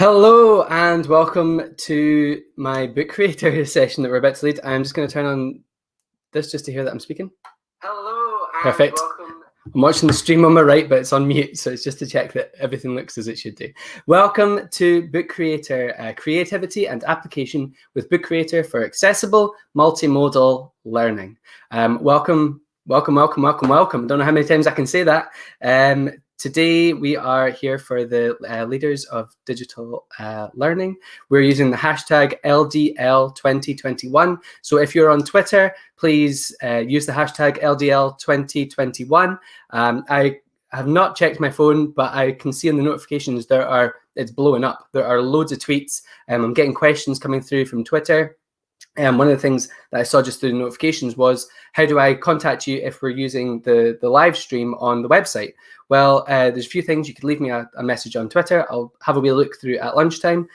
Hello and welcome to my book creator session that we're about to lead. I'm just going to turn on this just to hear that I'm speaking. Hello and Perfect. Welcome. I'm watching the stream on my right, but it's on mute, so it's just to check that everything looks as it should do. Welcome to Book Creator, Creativity and Application with Book Creator for accessible multimodal learning. Welcome. I don't know how many times I can say that. Today we are here for the leaders of digital learning. We're using the hashtag LDL2021. So if you're on Twitter, please use the hashtag LDL2021. I have not checked my phone, but I can see in the notifications it's blowing up. There are loads of tweets. I'm getting questions coming through from Twitter. And one of the things that I saw just through the notifications was, how do I contact you if we're using the live stream on the website? Well, there's a few things. You could leave me a message on Twitter. I'll have a wee look through at lunchtime.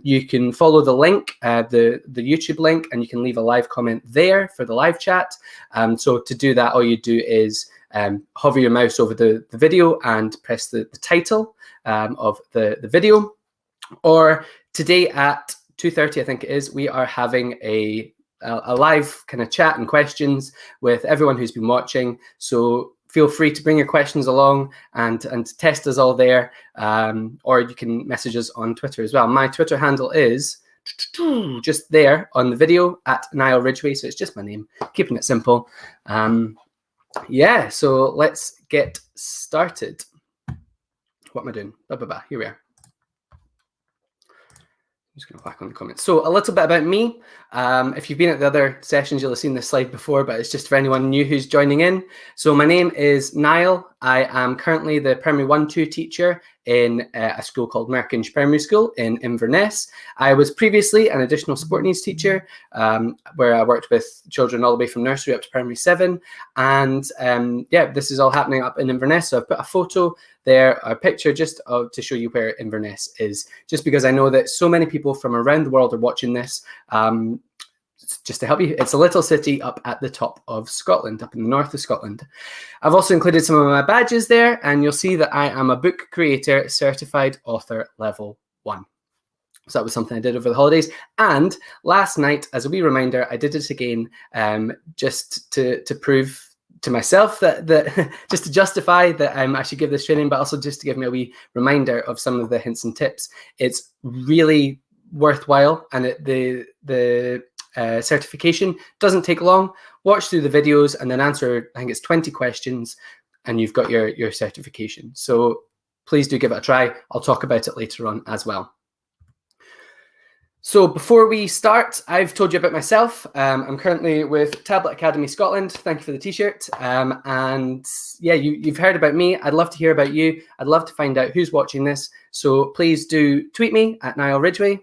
You can follow the link, the YouTube link, and you can leave a live comment there for the live chat. So to do that, all you do is hover your mouse over the video and press the title of the video. Or today at 2:30, I think it is, we are having a live kind of chat and questions with everyone who's been watching. So feel free to bring your questions along and test us all there. Or you can message us on Twitter as well. My Twitter handle is just there on the video at Niall Ridgway. So it's just my name, keeping it simple. Yeah, so let's get started. What am I doing? Here we are. I'm just going to whack on the comments. So a little bit about me. If you've been at the other sessions, you'll have seen this slide before, but it's just for anyone new who's joining in. So my name is Niall. I am currently the Primary 1-2 teacher in a school called Merkinch Primary School in Inverness. I was previously an additional support needs teacher, where I worked with children all the way from nursery up to primary 7. And yeah, this is all happening up in Inverness. So I've put a photo there, a picture just to show you where Inverness is, just because I know that so many people from around the world are watching this. Just to help you, it's a little city up at the top of Scotland, up in the north of Scotland. I've also included some of my badges there, and you'll see that I am a Book Creator Certified Author Level 1. So that was something I did over the holidays. And last night, as a wee reminder, I did it again, just to prove to myself that just to justify that I should give this training, but also just to give me a wee reminder of some of the hints and tips. It's really worthwhile, and the certification doesn't take long. Watch through the videos and then answer, I think it's 20 questions, and you've got your certification. So please do give it a try. I'll talk about it later on as well. So before we start, I've told you about myself. I'm currently with Tablet Academy Scotland. Thank you for the t-shirt. And yeah, you've heard about me. I'd love to hear about you. I'd love to find out who's watching this. So please do tweet me at Niall Ridgway.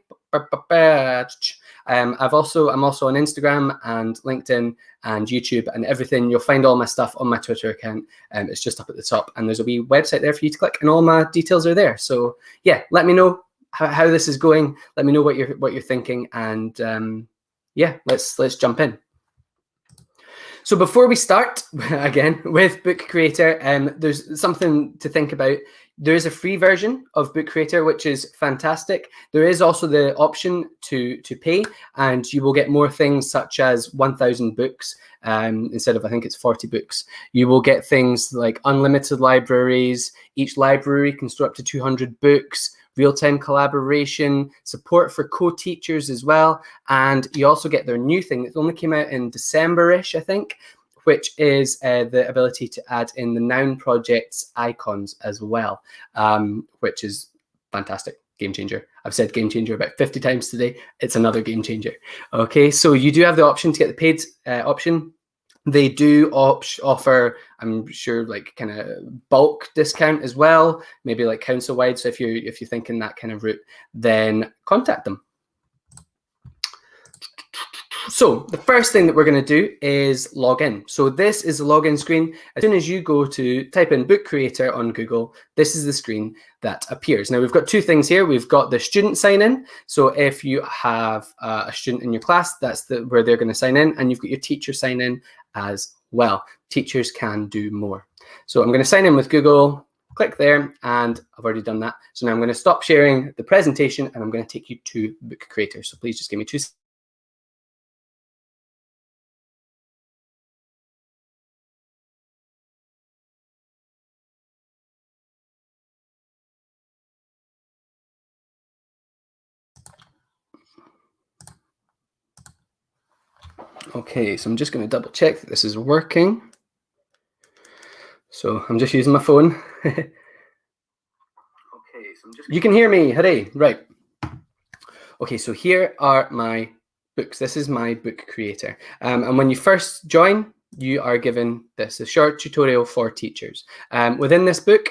I'm also on Instagram and LinkedIn and YouTube and everything. You'll find all my stuff on my Twitter account. It's just up at the top, and there's a wee website there for you to click, and all my details are there. So yeah, let me know how this is going. Let me know what you're thinking, and yeah, let's jump in. So before we start, again, with Book Creator, there's something to think about. There is a free version of Book Creator, which is fantastic. There is also the option to pay, and you will get more things such as 1,000 books instead of, I think it's 40 books. You will get things like unlimited libraries. Each library can store up to 200 books, real-time collaboration, support for co-teachers as well. And you also get their new thing that only came out in December-ish, I think, which is the ability to add in the Noun Project's icons as well, which is fantastic. Game changer. I've said game changer about 50 times today. It's another game changer. Okay, so you do have the option to get the paid option. They do offer, I'm sure, like kind of bulk discount as well, maybe like council wide. So if you're thinking that kind of route, then contact them. So the first thing that we're going to do is log in. So this is the login screen. As soon as you go to type in Book Creator on Google, this is the screen that appears. Now we've got two things here. We've got the student sign in. So if you have a student in your class, that's where they're going to sign in, and you've got your teacher sign in as well. Teachers can do more. So I'm going to sign in with Google. click there, and I've already done that. So now I'm going to stop sharing the presentation and I'm going to take you to Bookcreator. So please just give me 2 seconds. Okay, so I'm just going to double check that this is working. So I'm just using my phone. Okay, so you can hear me, hooray, right. Okay, so here are my books. This is my Bookcreator. And when you first join, you are given this, a short tutorial for teachers. Within this book,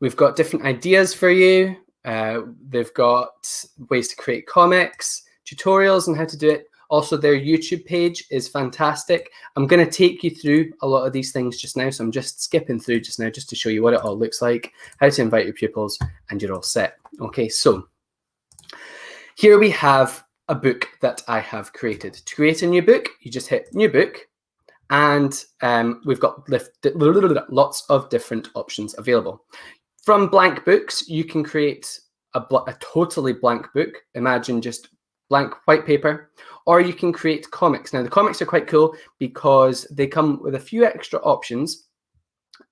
we've got different ideas for you. They've got ways to create comics, tutorials on how to do it. Also, their YouTube page is fantastic. I'm going to take you through a lot of these things just now. So I'm just skipping through just now just to show you what it all looks like, how to invite your pupils, and you're all set. Okay, so here we have a book that I have created. To create a new book, you just hit New Book, and we've got lots of different options available. From blank books, you can create a totally blank book. Imagine just blank white paper, or you can create comics. Now, the comics are quite cool because they come with a few extra options,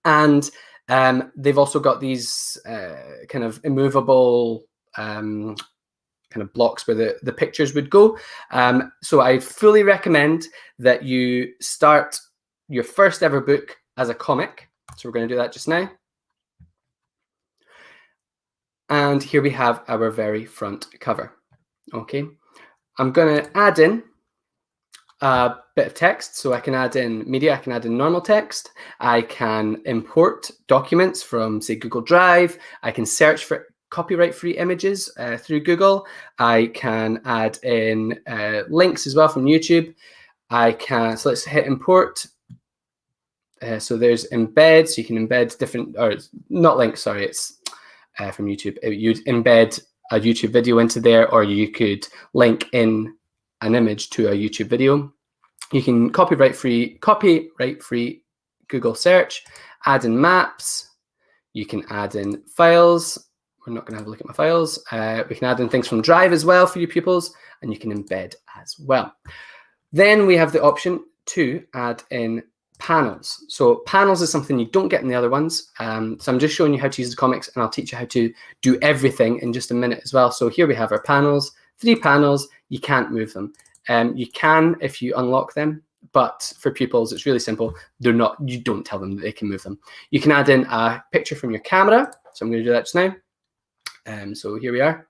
and they've also got these kind of immovable kind of blocks where the pictures would go. So I fully recommend that you start your first ever book as a comic. So we're going to do that just now. And here we have our very front cover. Okay, I'm going to add in a bit of text. So I can add in media, I can add in normal text. I can import documents from, say, Google Drive. I can search for copyright-free images through Google. I can add in links as well from YouTube. So let's hit import. So there's embed, so you can embed different, or not links, sorry, it's from YouTube. You'd embed a YouTube video into there, or you could link in an image to a YouTube video. You can copyright-free Google search, add in maps. You can add in files. We're not going to have a look at my files. We can add in things from Drive as well for your pupils, and you can embed as well. Then we have the option to add in panels. So panels is something you don't get in the other ones. So I'm just showing you how to use the comics, and I'll teach you how to do everything in just a minute as well. So here we have our panels, 3 panels. You can't move them. You can if you unlock them, but for pupils, it's really simple. You don't tell them that they can move them. You can add in a picture from your camera. So I'm going to do that just now. So here we are.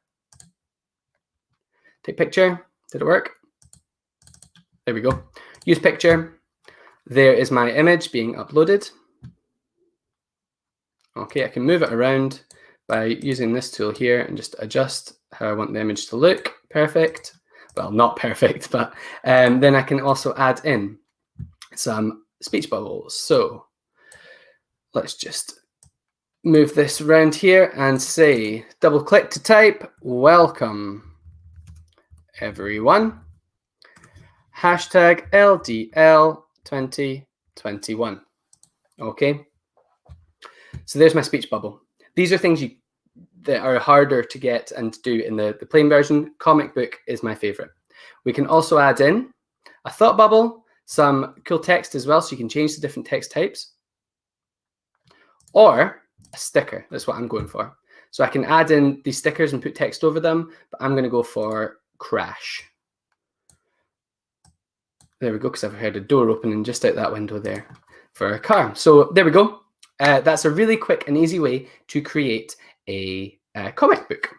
Take picture. Did it work? There we go. Use picture. There is my image being uploaded. Okay, I can move it around by using this tool here and just adjust how I want the image to look. Perfect. Well, not perfect, but then I can also add in some speech bubbles. So let's just move this around here and say, double click to type, welcome everyone, hashtag LDL 2021. Okay, so there's my speech bubble. These are things that are harder to get and to do in the plain version. Comic book is my favorite. We can also add in a thought bubble, some cool text as well, so you can change the different text types, or a sticker. That's what I'm going for. So I can add in these stickers and put text over them, but I'm going to go for crash. There we go, because I've heard a door opening just out that window there for a car. So there we go. That's a really quick and easy way to create a comic book.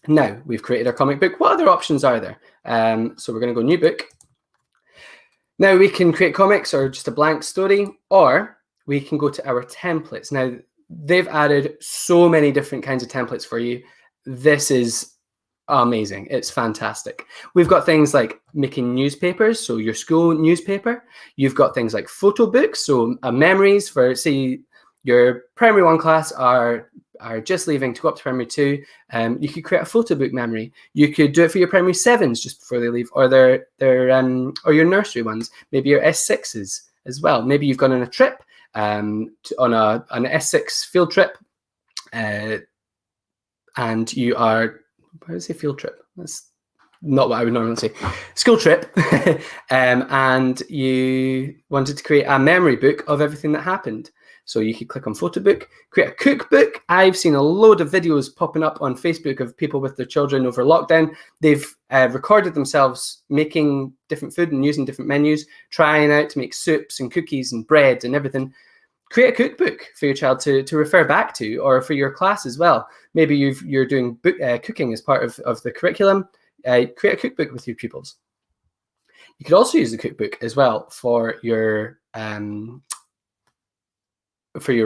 Now we've created our comic book. What other options are there? So we're going to go new book. Now we can create comics or just a blank story, or we can go to our templates. Now they've added so many different kinds of templates for you. This is amazing. It's fantastic. We've got things like making newspapers, so your school newspaper. You've got things like photo books, so memories for, say, your primary 1 class are just leaving to go up to primary 2. You could create a photo book memory. You could do it for your primary 7s just before they leave, or or your nursery ones, maybe your S6s as well. Maybe you've gone on a trip on an S6 field trip, and you are, why would I say field trip? That's not what I would normally say. School trip, and you wanted to create a memory book of everything that happened. So you could click on photo book, create a cookbook. I've seen a load of videos popping up on Facebook of people with their children over lockdown. They've recorded themselves making different food and using different menus, trying out to make soups and cookies and bread and everything. Create a cookbook for your child to refer back to, or for your class as well. Maybe you're doing cooking as part of the curriculum. Create a cookbook with your pupils. You could also use the cookbook as well for your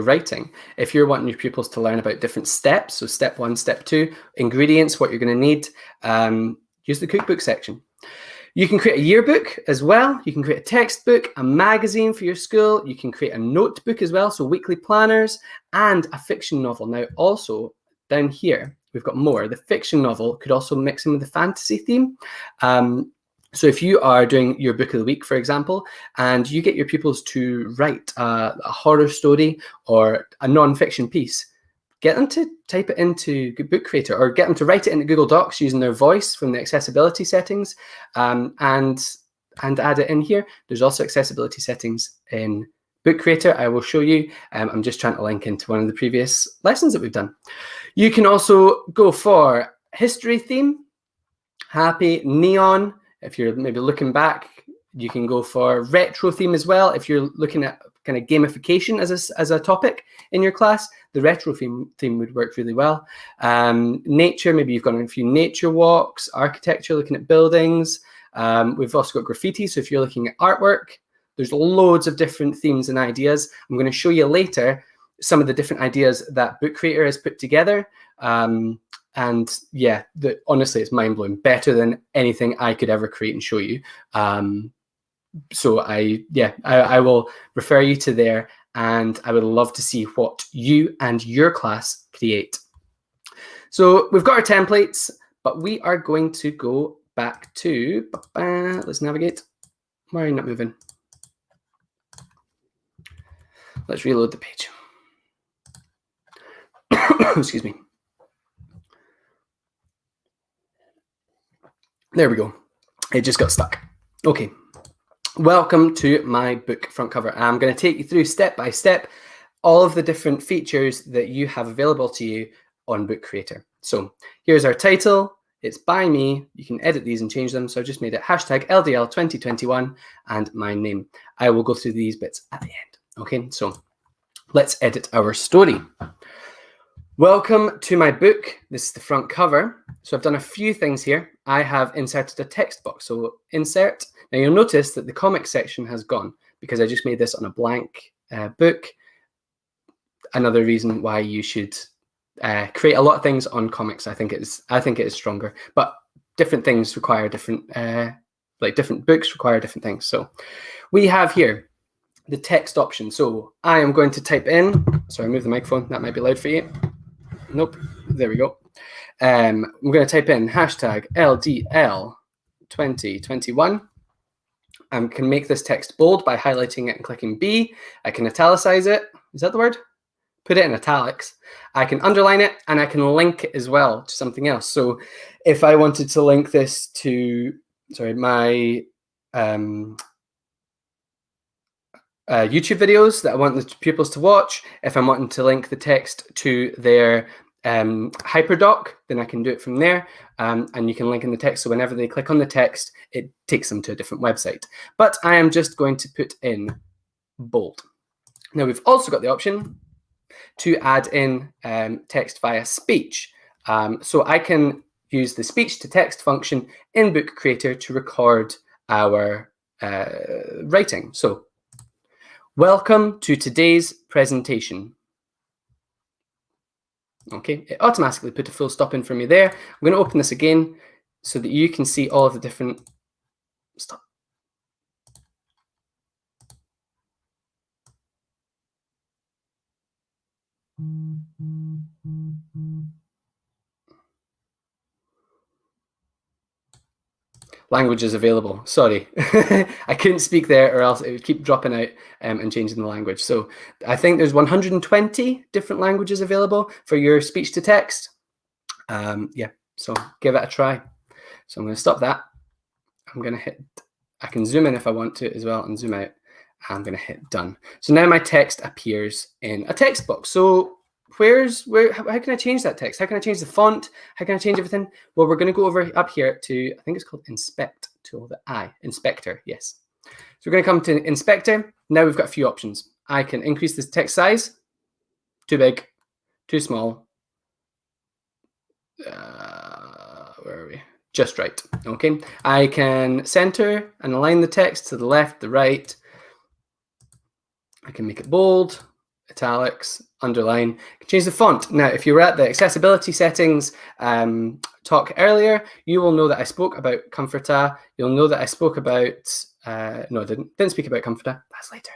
writing. If you're wanting your pupils to learn about different steps, so step 1, step 2, ingredients, what you're going to need, use the cookbook section. You can create a yearbook as well. You can create a textbook, a magazine for your school. You can create a notebook as well, so weekly planners, and a fiction novel. Now, also down here, we've got more. The fiction novel could also mix in with the fantasy theme. So if you are doing your book of the week, for example, and you get your pupils to write a horror story or a non-fiction piece, get them to type it into Bookcreator, or get them to write it into Google Docs using their voice from the accessibility settings, and add it in here. There's also accessibility settings in Bookcreator. I will show you. I'm just trying to link into one of the previous lessons that we've done. You can also go for history theme, happy, neon. If you're maybe looking back, you can go for retro theme as well. If you're looking at kind of gamification as a topic in your class, the retro theme would work really well. Nature, maybe you've gone on a few nature walks. Architecture, looking at buildings. We've also got graffiti, so if you're looking at artwork, there's loads of different themes and ideas. I'm going to show you later some of the different ideas that Bookcreator has put together. And yeah, honestly, it's mind-blowing. Better than anything I could ever create and show you. So I will refer you to there, and I would love to see what you and your class create. So we've got our templates, but we are going to go back to, let's navigate. Why are you not moving? Let's reload the page. Excuse me. There we go. It just got stuck. Okay. Welcome to my book front cover. I'm going to take you through step by step all of the different features that you have available to you on Bookcreator. So here's our title. It's by me. You can edit these and change them. So I just made it hashtag LDL 2021 and my name. I will go through these bits at the end. Okay, so let's edit our story. Welcome to my book. This is the front cover. So I've done a few things here. I have inserted a text box. So insert. Now you'll notice that the comics section has gone because I just made this on a blank book. Another reason why you should create a lot of things on comics. I think it is stronger, but different things require different, like different books require different things. So we have here the text option. So I am going to type in, sorry, move the microphone. That might be loud for you. Nope. There we go. I'm going to type in hashtag LDL 2021. I can make this text bold by highlighting it and clicking B. I can italicize it. Is that the word? Put it in italics. I can underline it, and I can link it as well to something else. So if I wanted to link this to, sorry, my YouTube videos that I want the pupils to watch, if I'm wanting to link the text to their hyperdoc, then I can do it from there, and you can link in the text, so whenever they click on the text, it takes them to a different website. But I am just going to put in bold. Now we've also got the option to add in text via speech. So I can use the speech to text function in Bookcreator to record our writing. So welcome to today's presentation. Okay, it automatically put a full stop in for me there. I'm going to open this again so that you can see all of the different stuff. languages available. Sorry, I couldn't speak there or else it would keep dropping out and changing the language. So I think there's 120 different languages available for your speech to text. Yeah, so give it a try. So I'm going to stop that. I'm going to hit, I can zoom in if I want to as well and zoom out. I'm going to hit done. So now my text appears in a text box. So how can I change that text? How can I change the font? How can I change everything? Well, we're going to go over up here to, I think it's called inspect tool, inspector, yes. So we're going to come to inspector. Now we've got a few options. I can increase this text size, too big, too small. Where are we? Just right, okay. I can center and align the text to the left, the right. I can make it bold, italics, underline. I can change the font. Now, if you were at the accessibility settings talk earlier, you will know that I spoke about Comforta. You'll know that I spoke about, no, I didn't speak about Comforta. That's later.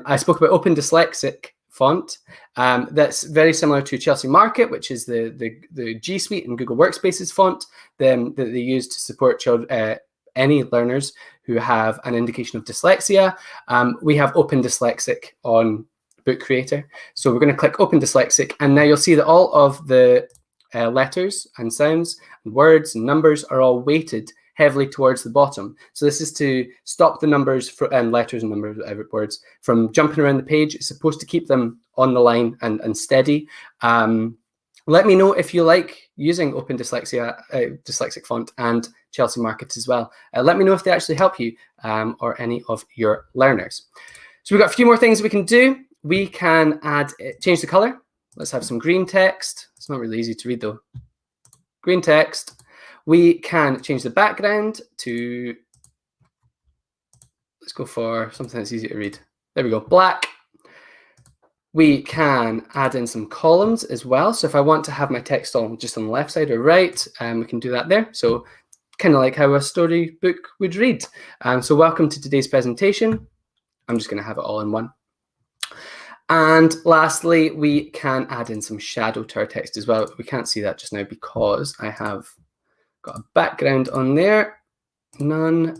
I spoke about Open Dyslexic font. That's very similar to Chelsea Market, which is the G Suite and Google Workspace's font that they use to support any learners who have an indication of dyslexia. We have Open Dyslexic on Bookcreator. So we're going to click Open Dyslexic, and now you'll see that all of the letters and sounds and words and numbers are all weighted heavily towards the bottom. So this is to stop the numbers and letters and numbers, words from jumping around the page. It's supposed to keep them on the line and steady. Let me know if you like using Open Dyslexic font and Chelsea Market as well. Let me know if they actually help you or any of your learners. So we've got a few more things we can do. We can change the color. Let's have some green text. It's not really easy to read though. Green text. We can change the background to, let's go for something that's easy to read. There we go, black. We can add in some columns as well. So if I want to have my text all just on the left side or right, we can do that there. So kind of like how a storybook would read. So welcome to today's presentation. I'm just going to have it all in one. And lastly, we can add in some shadow to our text as well. We can't see that just now because I have got a background on there. None.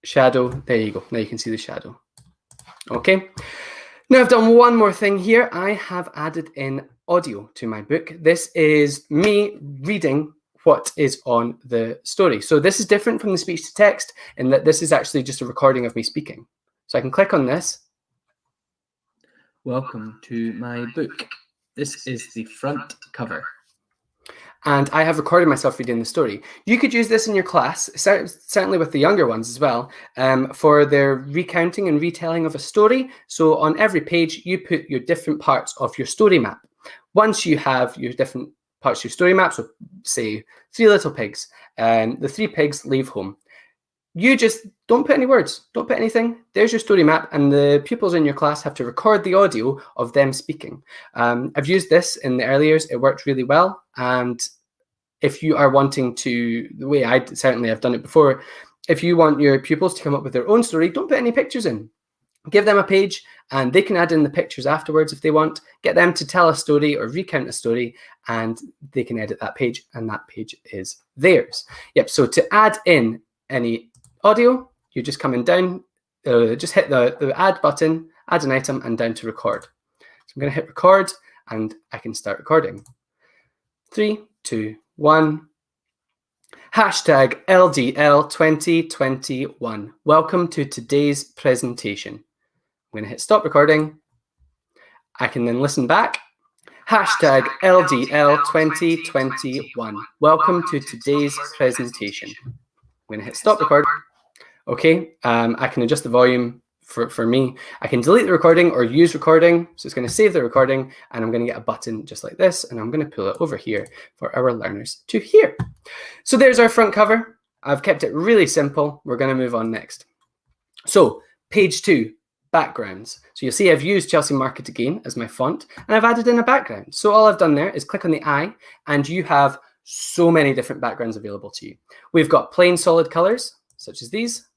Shadow. There you go. Now you can see the shadow. Okay. Now I've done one more thing here. I have added in audio to my book. This is me reading what is on the story. So this is different from the speech to text in that this is actually just a recording of me speaking. So I can click on this. Welcome to my book. This is the front cover. And I have recorded myself reading the story. You could use this in your class, certainly with the younger ones as well, for their recounting and retelling of a story. So on every page, you put your different parts of your story map. Once you have your different parts of your story map, so say 3 little pigs, and the 3 pigs leave home. You just don't put any words, don't put anything. There's your story map, and the pupils in your class have to record the audio of them speaking. I've used this in the early years. It worked really well. And if you are wanting to, the way I certainly have done it before, if you want your pupils to come up with their own story, don't put any pictures in. Give them a page and they can add in the pictures afterwards if they want. Get them to tell a story or recount a story and they can edit that page and that page is theirs. Yep, so to add in any audio, you're just coming down, just hit the add button, add an item and down to record. So I'm going to hit record and I can start recording. 3, 2, 1. Hashtag LDL 2021. Welcome to today's presentation. I'm going to hit stop recording. I can then listen back. Hashtag LDL 2021. Welcome to today's presentation. I'm going to hit stop record. Okay, I can adjust the volume for me. I can delete the recording or use recording. So it's going to save the recording and I'm going to get a button just like this and I'm going to pull it over here for our learners to hear. So there's our front cover. I've kept it really simple. We're going to move on next. So page 2, backgrounds. So you'll see I've used Chelsea Market again as my font and I've added in a background. So all I've done there is click on the eye and you have so many different backgrounds available to you. We've got plain solid colors such as these.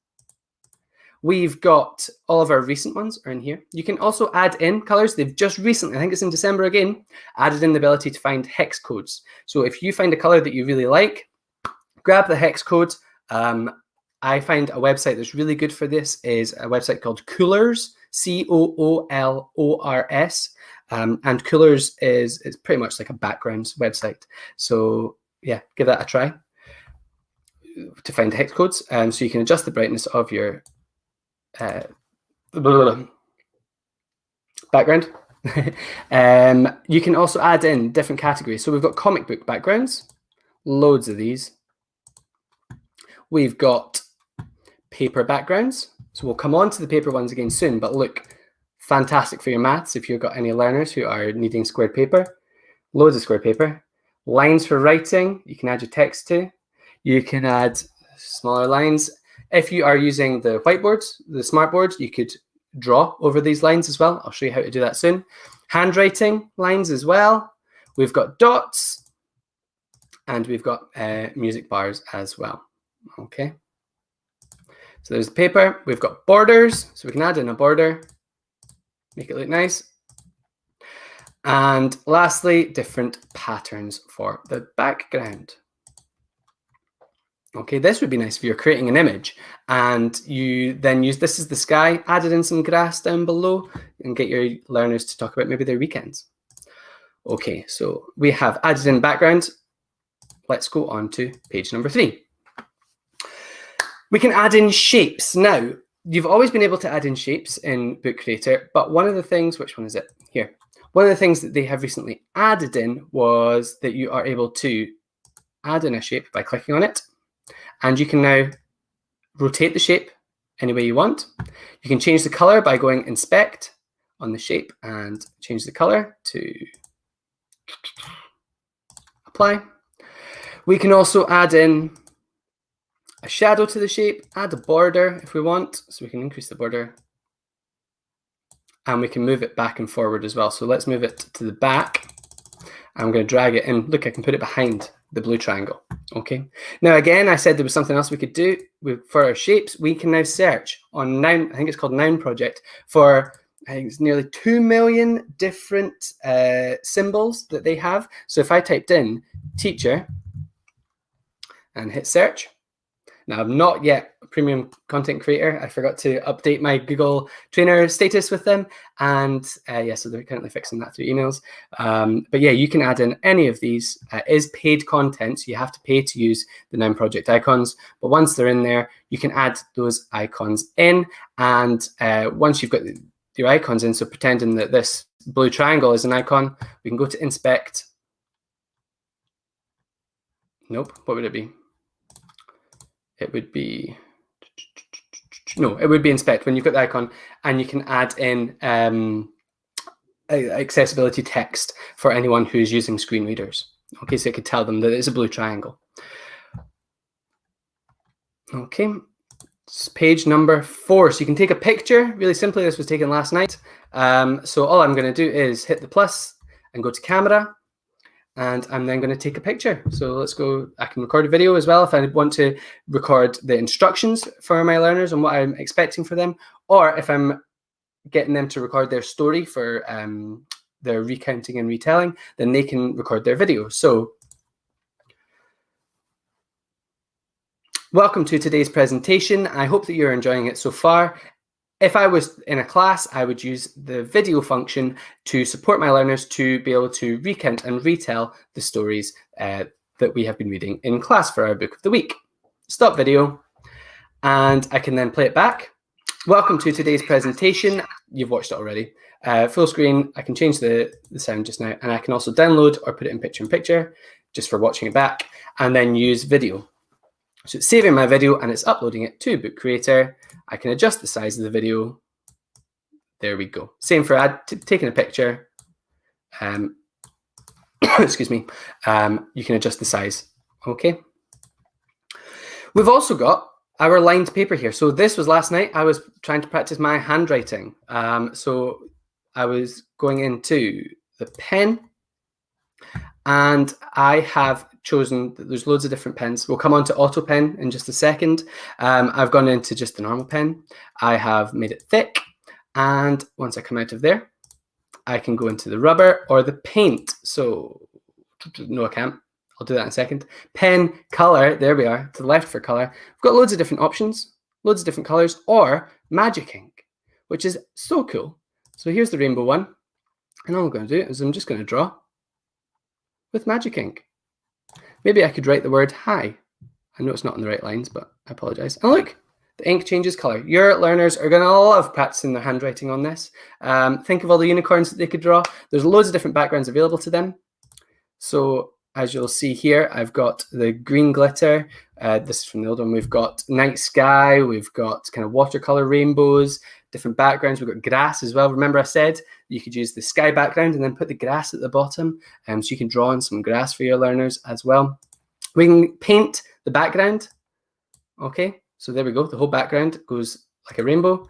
We've got all of our recent ones are in here. You can also add in colors. They've just recently, I think it's in December again, added in the ability to find hex codes. So if you find a color that you really like, grab the hex code. I find a website that's really good for this is a website called Coolors, Coolors. And Coolors is pretty much like a backgrounds website. So yeah, give that a try to find hex codes. So you can adjust the brightness of your background. You can also add in different categories. So we've got comic book backgrounds, loads of these. We've got paper backgrounds. So we'll come on to the paper ones again soon, but look, fantastic for your maths if you've got any learners who are needing squared paper. Loads of squared paper. Lines for writing, you can add your text to. You can add smaller lines. If you are using the whiteboards, the smart boards, you could draw over these lines as well. I'll show you how to do that soon. Handwriting lines as well. We've got dots and we've got music bars as well. Okay. So there's the paper. We've got borders, so we can add in a border, make it look nice. And lastly, different patterns for the background. Okay, this would be nice if you're creating an image and you then use, this is the sky, added in some grass down below and get your learners to talk about maybe their weekends. Okay, so we have added in backgrounds. Let's go on to page number 3. We can add in shapes. Now, you've always been able to add in shapes in Bookcreator, but one of the things, which one is it? Here. One of the things that they have recently added in was that you are able to add in a shape by clicking on it. And you can now rotate the shape any way you want. You can change the color by going inspect on the shape and change the color to apply. We can also add in a shadow to the shape, add a border if we want. So we can increase the border and we can move it back and forward as well. So let's move it to the back. I'm going to drag it in. Look, I can put it behind the blue triangle. Okay. Now, again, I said there was something else we could do for our shapes. We can now search on Noun, I think it's called Noun Project, for I think it's nearly 2 million different symbols that they have. So if I typed in teacher and hit search, now I'm not yet a premium content creator. I forgot to update my Google Trainer status with them. And yeah, so they're currently fixing that through emails. But yeah, you can add in any of these. It is paid content, so you have to pay to use the Noun Project icons. But once they're in there, you can add those icons in. And once you've got your icons in, so pretending that this blue triangle is an icon, we can go to inspect. Nope, what would it be? It would be, no, it would be inspect when you've got the icon and you can add in accessibility text for anyone who's using screen readers. Okay, so it could tell them that it's a blue triangle. Okay, it's page number 4. So you can take a picture. Really simply, this was taken last night. So all I'm going to do is hit the plus and go to camera. And I'm then going to take a picture. So let's go, I can record a video as well if I want to record the instructions for my learners and what I'm expecting for them, or if I'm getting them to record their story for their recounting and retelling, then they can record their video. So welcome to today's presentation. I hope that you're enjoying it so far. If I was in a class, I would use the video function to support my learners to be able to recount and retell the stories that we have been reading in class for our book of the week. Stop video, and I can then play it back. Welcome to today's presentation. You've watched it already. Full screen, I can change the sound just now, and I can also download or put it in picture just for watching it back, and then use video. So it's saving my video and it's uploading it to Bookcreator. I can adjust the size of the video. There we go. Same for taking a picture. Excuse me. You can adjust the size. Okay. We've also got our lined paper here. So this was last night. I was trying to practice my handwriting. So I was going into the pen and I have chosen that there's loads of different pens. We'll come on to auto pen in just a second. I've gone into just the normal pen. I have made it thick. And once I come out of there, I can go into the rubber or the paint. So no, I can't. I'll do that in a second. Pen, color, there we are, to the left for color. We've got loads of different options, loads of different colors, or magic ink, which is so cool. So here's the rainbow one. And all I'm going to do is I'm just going to draw with magic ink. Maybe I could write the word hi. I know it's not in the right lines, but I apologize. And look, the ink changes color. Your learners are going to love practicing their handwriting on this. Think of all the unicorns that they could draw. There's loads of different backgrounds available to them. So as you'll see here, I've got the green glitter. This is from the old one. We've got night sky. We've got kind of watercolor rainbows, different backgrounds. We've got grass as well. Remember I said you could use the sky background and then put the grass at the bottom. So you can draw on some grass for your learners as well. We can paint the background. Okay, so there we go. The whole background goes like a rainbow.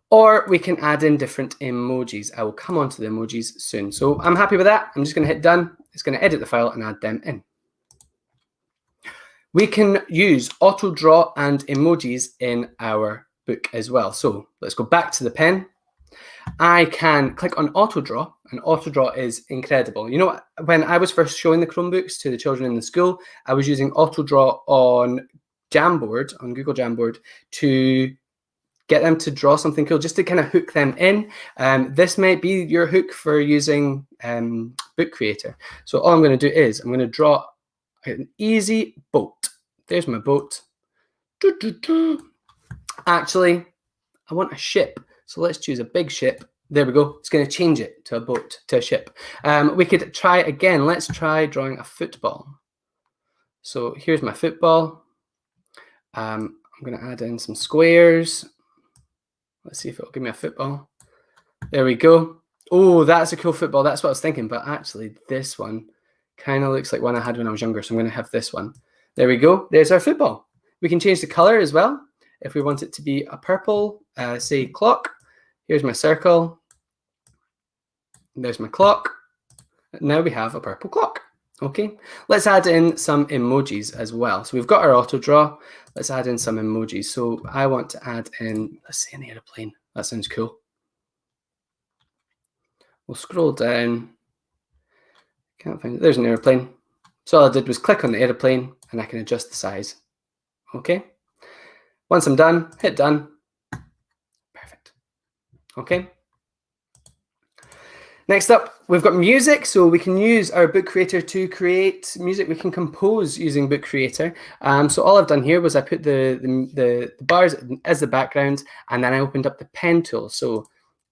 Or we can add in different emojis. I will come on to the emojis soon. So I'm happy with that. I'm just going to hit done. It's going to edit the file and add them in. We can use auto draw and emojis in our book as well. So let's go back to the pen. I can click on auto draw, and auto draw is incredible. You know, when I was first showing the Chromebooks to the children in the school, I was using auto draw on Jamboard, on Google Jamboard, to get them to draw something cool, just to kind of hook them in. This might be your hook for using Bookcreator. So all I'm going to do is I'm going to draw an easy boat. There's my boat. Actually, I want a ship. So let's choose a big ship. There we go. It's going to change it to a boat, to a ship. We could try again. Let's try drawing a football. So here's my football. I'm going to add in some squares. Let's see if it'll give me a football. There we go. Oh, that's a cool football. That's what I was thinking. But actually, this one kind of looks like one I had when I was younger. So I'm going to have this one. There we go. There's our football. We can change the color as well. If we want it to be a purple, say clock. Here's my circle. There's my clock. Now we have a purple clock. Okay, let's add in some emojis as well. So we've got our auto draw. Let's add in some emojis. So I want to add in, let's say, an airplane. That sounds cool. We'll scroll down. Can't find it. There's an airplane. So all I did was click on the airplane and I can adjust the size. Okay. Once I'm done, hit done. Perfect. Okay. Next up, we've got music. So we can use our Bookcreator to create music. We can compose using Bookcreator. So all I've done here was I put the bars as the background, and then I opened up the pen tool. So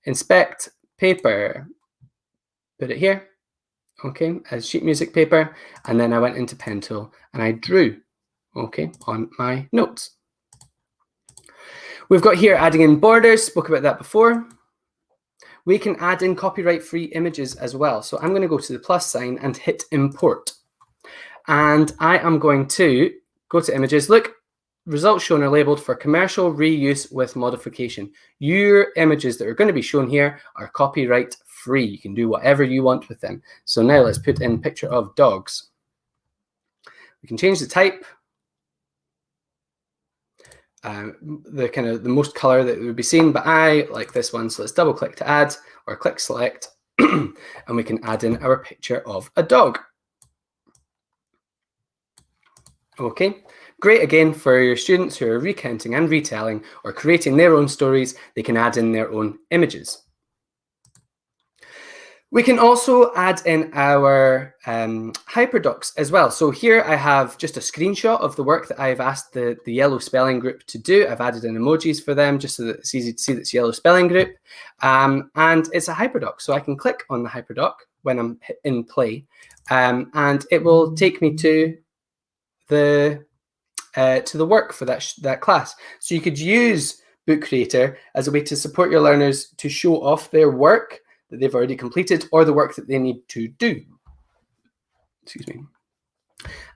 inspect paper, put it here, okay, as sheet music paper, and then I went into pen tool and I drew, okay, on my notes. We've got here adding in borders, spoke about that before. We can add in copyright-free images as well. So I'm going to go to the plus sign and hit import. And I am going to go to images. Look, results shown are labeled for commercial reuse with modification. Your images that are going to be shown here are copyright-free. You can do whatever you want with them. So now let's put in picture of dogs. We can change the type. The most color that would be seen, but I like this one, so let's double click to add or click select and we can add in our picture of a dog. Okay, great again for your students who are recounting and retelling or creating their own stories. They can add in their own images. We can also add in our hyperdocs as well. So here I have just a screenshot of the work that I've asked the yellow spelling group to do. I've added in emojis for them just so that it's easy to see that it's yellow spelling group. And it's a hyperdoc. So I can click on the hyperdoc when I'm in play and it will take me to the work for that class. So you could use Bookcreator as a way to support your learners to show off their work that they've already completed or the work that they need to do. Excuse me.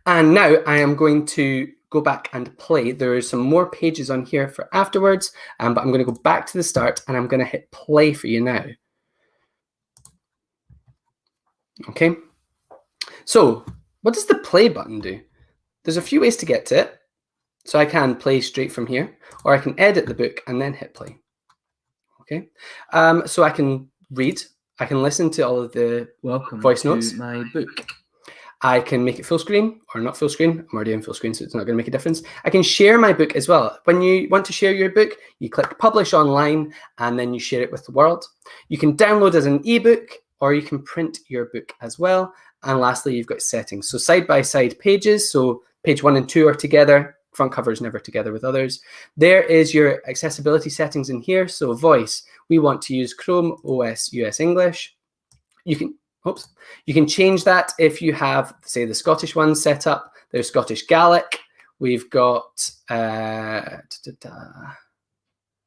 And now I am going to go back and play. There are some more pages on here for afterwards, but I'm going to go back to the start and I'm going to hit play for you now. Okay. So what does the play button do? There's a few ways to get to it. So I can play straight from here, or I can edit the book and then hit play. Okay. So I can read, I can listen to all of the voice notes. My book. I can make it full screen or not full screen. I'm already in full screen, so it's not going to make a difference. I can share my book as well. When you want to share your book, you click publish online and then you share it with the world. You can download as an ebook or you can print your book as well. And lastly, you've got settings. So side-by-side pages. So page 1 and 2 are together. Front cover is never together with others. There is your accessibility settings in here. So voice, we want to use Chrome OS US English. You can change that if you have, say, the Scottish one set up. There's Scottish Gaelic. We've got, no,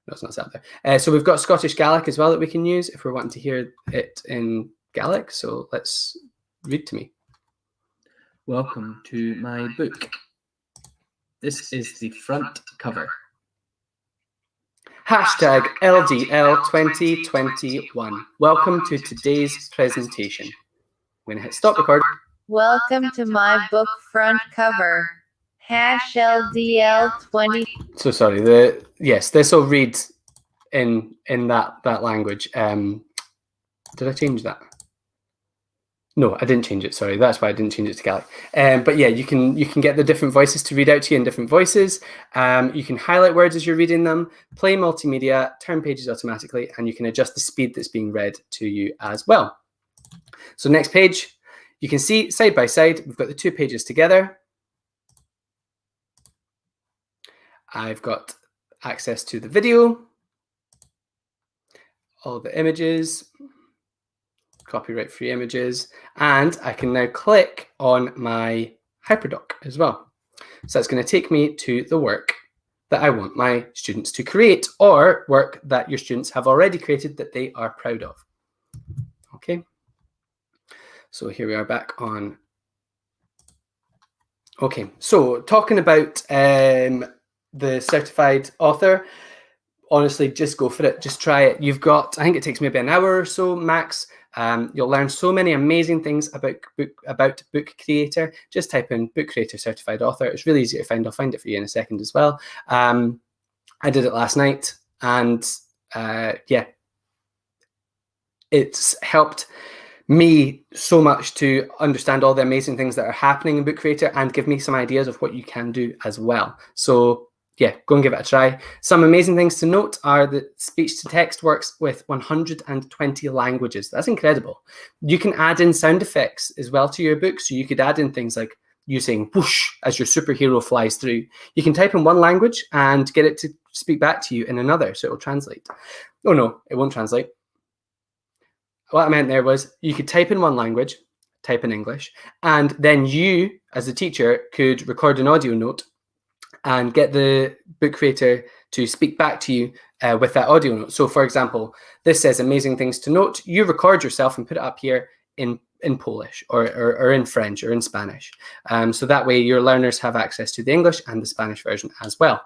it's not set up there. So we've got Scottish Gaelic as well that we can use if we're wanting to hear it in Gaelic. So let's read to me. Welcome to my book. This is the front cover. Hashtag LDL 2021. Welcome to today's presentation. I'm going to hit stop record. Welcome to my book front cover. #LDL 20. So sorry. Yes, this will read in that language. Did I change that? No, I didn't change it. Sorry, that's why I didn't change it to Gaelic. But yeah, you can get the different voices to read out to you in different voices. You can highlight words as you're reading them, play multimedia, turn pages automatically, and you can adjust the speed that's being read to you as well. So next page, you can see side by side, we've got the 2 pages together. I've got access to the video, all the images, copyright-free images, and I can now click on my hyperdoc as well. So that's going to take me to the work that I want my students to create, or work that your students have already created that they are proud of. Okay, so here we are back on. Okay, so talking about the certified author, honestly, just go for it. Just try it. You've got, I think it takes maybe an hour or so max. You'll learn so many amazing things about Bookcreator. Just type in Bookcreator certified author. It's really easy to find. I'll find it for you in a second as well. I did it last night, and yeah, it's helped me so much to understand all the amazing things that are happening in Bookcreator and give me some ideas of what you can do as well. So yeah, go and give it a try. Some amazing things to note are that speech-to-text works with 120 languages. That's incredible. You can add in sound effects as well to your book. So you could add in things like you saying whoosh as your superhero flies through. You can type in one language and get it to speak back to you in another, so it will translate. Oh no, it won't translate. What I meant there was you could type in one language, type in English, and then you, as a teacher, could record an audio note and get the Bookcreator to speak back to you with that audio note. So for example, this says amazing things to note. You record yourself and put it up here in Polish or in French or in Spanish. So that way your learners have access to the English and the Spanish version as well.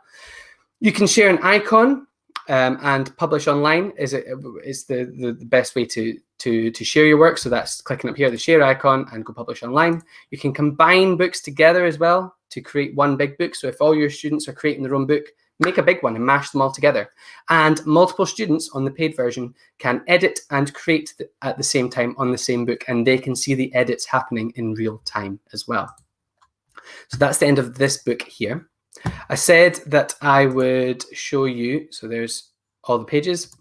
You can share an icon and publish online is the best way to share your work. So that's clicking up here, the share icon, and go publish online. You can combine books together as well to create one big book. So if all your students are creating their own book, make a big one and mash them all together. And multiple students on the paid version can edit and create at the same time on the same book, and they can see the edits happening in real time as well. So that's the end of this book here. I said that I would show you, so there's all the pages.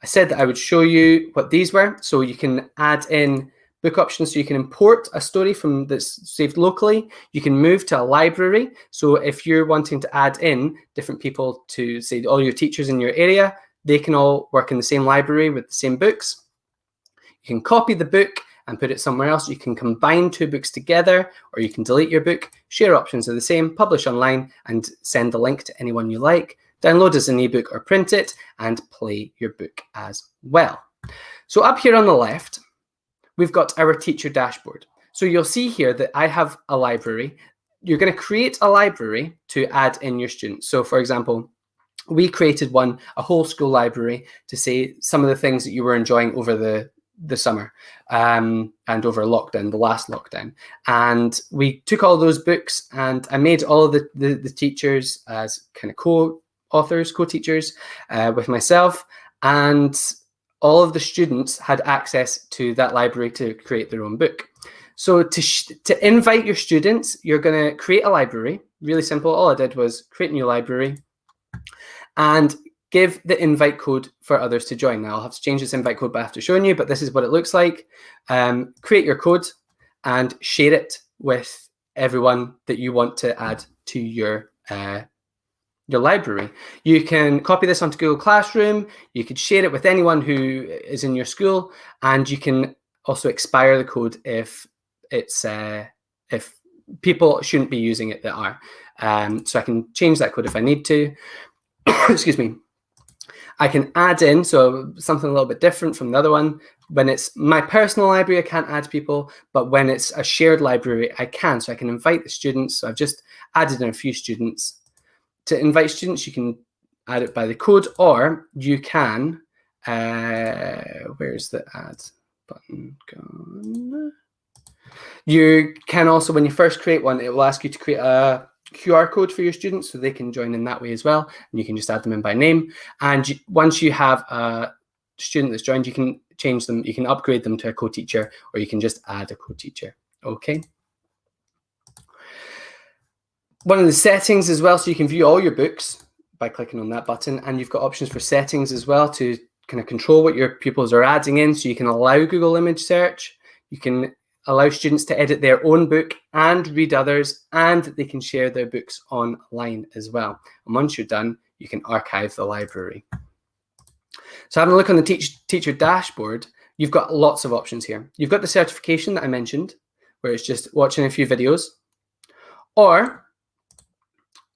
I said that I would show you what these were. So you can add in book options, so you can import a story from that's saved locally. You can move to a library. So if you're wanting to add in different people to, say, all your teachers in your area, they can all work in the same library with the same books. You can copy the book and put it somewhere else. You can combine 2 books together, or you can delete your book. Share options are the same. Publish online and send the link to anyone you like. Download as an ebook or print it, and play your book as well. So up here on the left, we've got our teacher dashboard. So you'll see here that I have a library. You're going to create a library to add in your students. So for example, we created a whole school library to say some of the things that you were enjoying over the summer and over lockdown, the last lockdown. And we took all those books, and I made all of the teachers as kind of co-authors, co-teachers with myself, and all of the students had access to that library to create their own book. So to invite your students, you're going to create a library. Really simple. All I did was create a new library and give the invite code for others to join. Now I'll have to change this invite code after showing you, but this is what it looks like. Create your code and share it with everyone that you want to add to your library. You can copy this onto Google Classroom. You could share it with anyone who is in your school, and you can also expire the code if it's if people shouldn't be using it that are. So I can change that code if I need to. Excuse me. I can add in, so something a little bit different from the other one. When it's my personal library, I can't add people, but when it's a shared library, I can. So I can invite the students. So I've just added in a few students. To invite students, you can add it by the code, or you can, where's the add button gone? You can also, when you first create one, it will ask you to create a QR code for your students so they can join in that way as well. And you can just add them in by name. And once you have a student that's joined, you can change them. You can upgrade them to a co-teacher, or you can just add a co-teacher. Okay. One of the settings as well, so you can view all your books by clicking on that button. And you've got options for settings as well to kind of control what your pupils are adding in. So you can allow Google image search. You can allow students to edit their own book and read others, and they can share their books online as well. And once you're done, you can archive the library. So having a look on the teacher dashboard, you've got lots of options here. You've got the certification that I mentioned, where it's just watching a few videos, or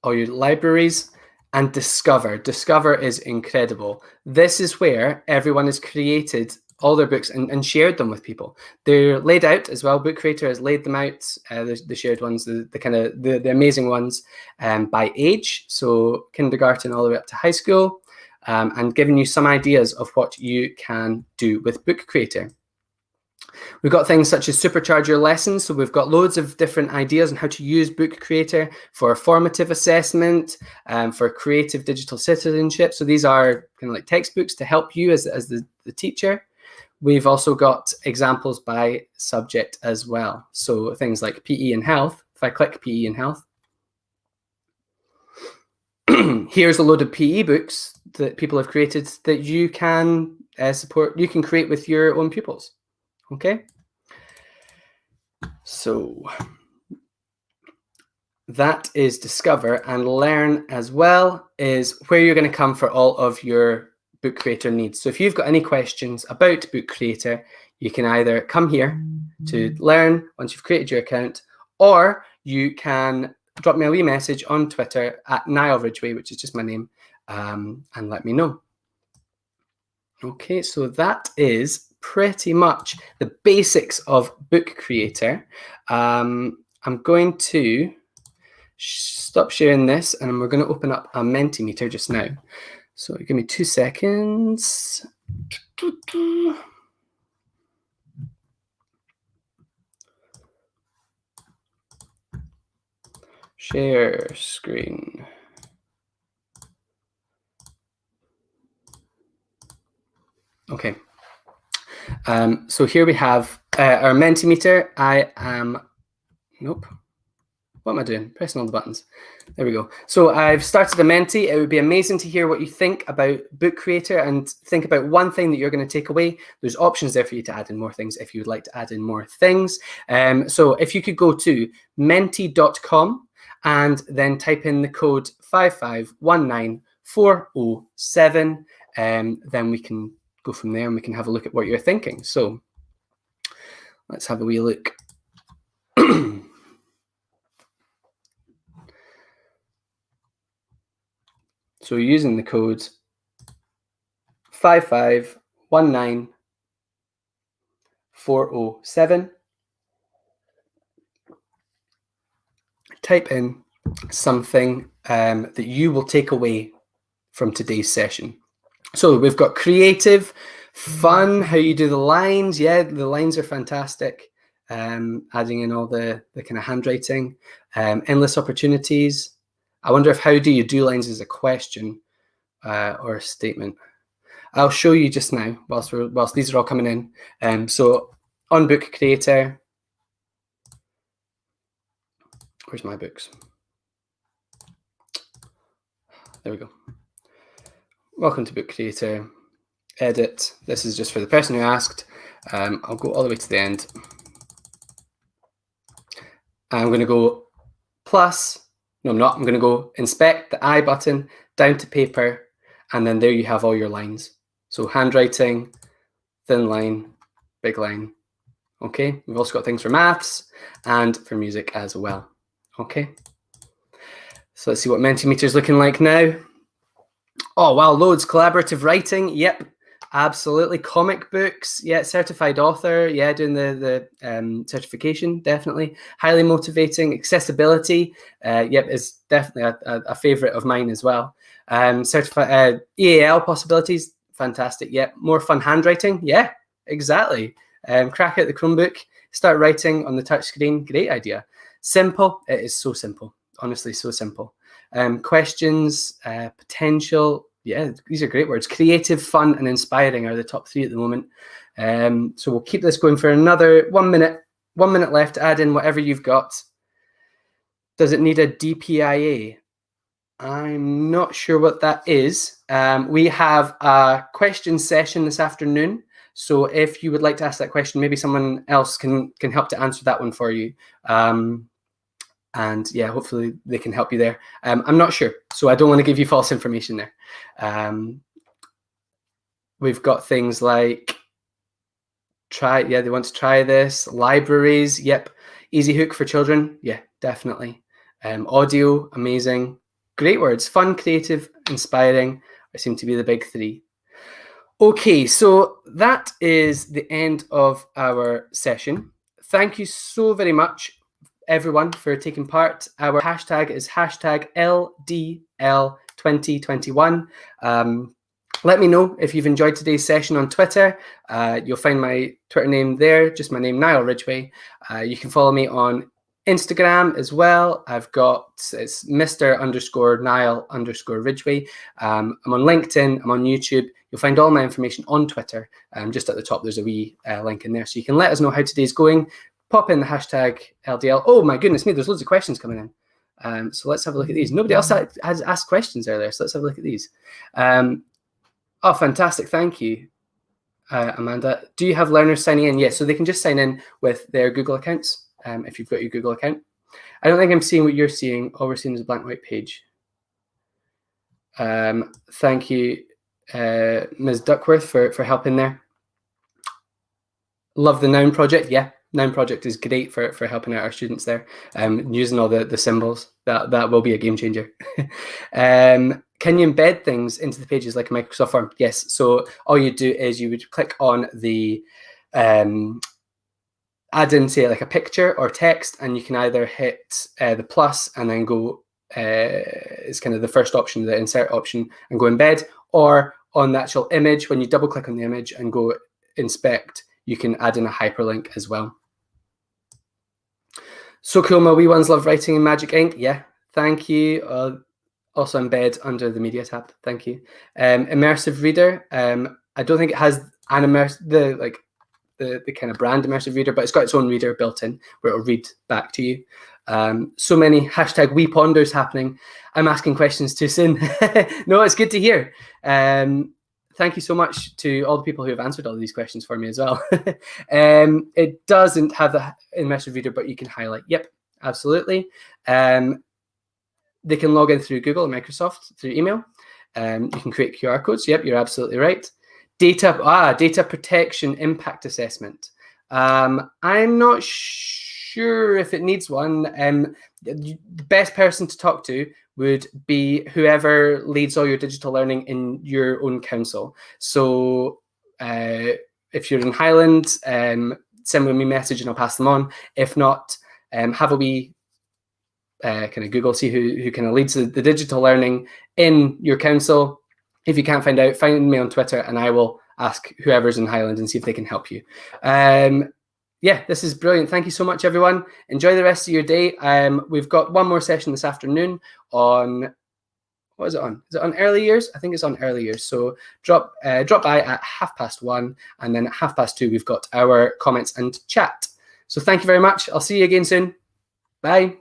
all your libraries, and Discover. Discover is incredible. This is where everyone has created all their books and shared them with people. They're laid out as well. Bookcreator has laid them out, the shared ones, the amazing ones, by age, so kindergarten all the way up to high school, and giving you some ideas of what you can do with Bookcreator. We've got things such as supercharge your lessons. So we've got loads of different ideas on how to use Bookcreator for formative assessment, for creative digital citizenship. So these are kind of like textbooks to help you as the teacher. We've also got examples by subject as well. So things like PE and health. If I click PE and health, here's a load of PE books that people have created that you can you can create with your own pupils. Okay. So that is Discover, and Learn as well is where you're going to come for all of your Bookcreator needs. So if you've got any questions about Bookcreator, you can either come here to Learn once you've created your account, or you can drop me a wee message on Twitter at Niall Ridgway, which is just my name, and let me know. Okay, so that is pretty much the basics of Bookcreator. I'm going to stop sharing this, and we're going to open up a Mentimeter just now. So give me 2 seconds. Share screen. Okay. So here we have our Mentimeter. Nope. What am I doing? Pressing all the buttons. There we go. So I've started a Menti. It would be amazing to hear what you think about Bookcreator and think about one thing that you're going to take away. There's options there for you to add in more things if you would like to add in more things. So if you could go to menti.com and then type in the code 5519407, then we can go from there and we can have a look at what you're thinking. So let's have a wee look. So using the code 5519407, type in something that you will take away from today's session. So we've got creative, fun, how you do the lines. Yeah, the lines are fantastic. Adding in all the kind of handwriting, endless opportunities. I wonder if how do you do lines as a question or a statement. I'll show you just now whilst these are all coming in. So on Bookcreator, Where's my books? There we go. Welcome to Bookcreator. Edit. This is just for the person who asked. I'll go all the way to the end. I'm going to go plus. No, I'm not. I'm going to go inspect the I button, down to paper, and then there you have all your lines. So handwriting, thin line, big line. Okay. We've also got things for maths and for music as well. Okay. So let's see what Mentimeter is looking like now. Oh, wow. Loads. Collaborative writing. Yep. Absolutely. Comic books. Yeah. Certified author. Yeah. Doing the certification. Definitely. Highly motivating. Accessibility. Yep. Is definitely a favorite of mine as well. Certified EAL possibilities. Fantastic. Yep. More fun handwriting. Yeah, exactly. Crack out the Chromebook. Start writing on the touch screen. Great idea. Simple. It is so simple. Honestly, so simple. Questions, potential. Yeah, these are great words. Creative, fun, and inspiring are the top 3 at the moment. So we'll keep this going for another 1 minute. 1 minute left. Add in whatever you've got. Does it need a DPIA? I'm not sure what that is. We have a question session this afternoon. So if you would like to ask that question, maybe someone else can help to answer that one for you. And yeah, hopefully they can help you there. I'm not sure, so I don't want to give you false information there. We've got things like they want to try this. Libraries, yep. Easy Hook for children, yeah, definitely. Audio, amazing. Great words. Fun, creative, inspiring seem to be the big 3. Okay, so that is the end of our session. Thank you so very much, everyone, for taking part. Our hashtag is #LDL2021. Let me know if you've enjoyed today's session on Twitter. You'll find my Twitter name there, just my name, Niall Ridgway. You can follow me on Instagram as well. It's Mr_Niall_Ridgway. I'm on LinkedIn. I'm on YouTube. You'll find all my information on Twitter. Just at the top, there's a wee link in there. So you can let us know how today's going. Pop in the hashtag LDL. Oh my goodness me, there's loads of questions coming in. So let's have a look at these. Nobody else has asked questions earlier, so let's have a look at these. Oh, fantastic. Thank you, Amanda. Do you have learners signing in? Yes, so they can just sign in with their Google accounts if you've got your Google account. I don't think I'm seeing what you're seeing. All we're seeing is a blank white page. Thank you, Ms. Duckworth, for helping there. Love the Noun Project. Yeah, Noun Project is great for helping out our students there, using all the symbols. That will be a game changer. Can you embed things into the pages like a Microsoft form? Yes. So all you do is you would click on the add in, say, like a picture or text, and you can either hit the plus and then go, it's kind of the first option, the insert option, and go embed, or on the actual image, when you double click on the image and go inspect, you can add in a hyperlink as well. So cool, my wee ones love writing in Magic Ink. Yeah, thank you. Also embed under the media tab. Thank you. Immersive reader. I don't think it has an the kind of brand immersive reader, but it's got its own reader built in where it'll read back to you. So many hashtag we ponders happening. I'm asking questions too soon. No, it's good to hear. Thank you so much to all the people who have answered all of these questions for me as well. It doesn't have the immersive reader, but you can highlight. Yep, absolutely. They can log in through Google or Microsoft through email. You can create QR codes. Yep, you're absolutely right. Data protection impact assessment. I'm not sure if it needs one. The best person to talk to would be whoever leads all your digital learning in your own council. So if you're in Highland, send me a message and I'll pass them on. If not, have a wee kind of Google, see who kind of leads the digital learning in your council. If you can't find out, find me on Twitter and I will ask whoever's in Highland and see if they can help you. Yeah, this is brilliant. Thank you so much, everyone. Enjoy the rest of your day. We've got one more session this afternoon on, what is it on? Is it on early years? I think it's on early years. So drop by at 1:30, and then at 2:30 we've got our comments and chat. So thank you very much. I'll see you again soon. Bye.